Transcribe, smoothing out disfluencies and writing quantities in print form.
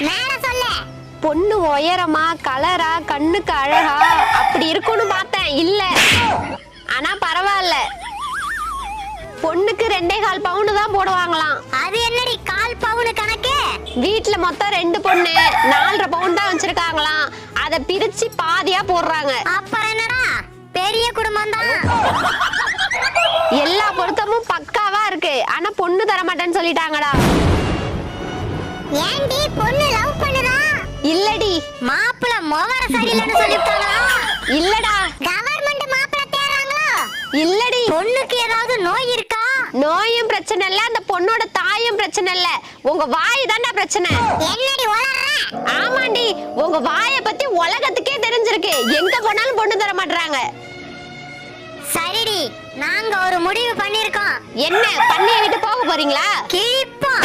மேல சொல்லு. பொண்ணு உயரமா கலரா கண்ணுக்கு அழகா அப்படி இருக்கும்னு பார்த்தேன், இல்ல. ஆனா பரவாயில்ல, பொண்ணுக்கு 2.25 பவுன் தான் போடுவாங்களாம். அது என்னடி 1/4 பவுன் கணக்கு? வீட்டுல மொத்தம் 2 பொண்ணு 4.5 பவுன் தான் வச்சிருக்காங்களாம். அத பிரிச்சு பாதியா போடுறாங்க. அப்புறம் என்னடா, பெரிய குடும்பம் தான். எல்லா பொருத்தமும் பக்காவா இருக்கு, ஆனா பொண்ணு தர மாட்டேன்னு சொல்லிட்டாங்கடா. ஏண்டி பொண்ணு லவ் பண்ணுதா? இல்லடி. மாப்பிள மோவர சரியில்லைன்னு சொல்லிட்டாங்களா? இல்லடா. கவர்மெண்ட் மாப்பிள தேறாங்களா? இல்லடி. பொண்ணுக்கு ஏதாவது நோய் இருக்கா? நோயும் பிரச்சனை இல்ல, அந்த பொண்ணோட தாயும் பிரச்சனை இல்ல, உங்க வாய் தான்டா பிரச்சனை. என்னடி உளறற? ஆமாண்டி, உங்க வாயை பத்தி உலகத்துக்கே தெரிஞ்சிருக்கு. எங்க போனாலும் பொண்ணு தர மாட்டறாங்க. சரிடி, நாங்க ஒரு முடிவு பண்ணிருக்கோம். என்ன பண்ணி விட்டு போக போறீங்களா? கிழிப்போம்.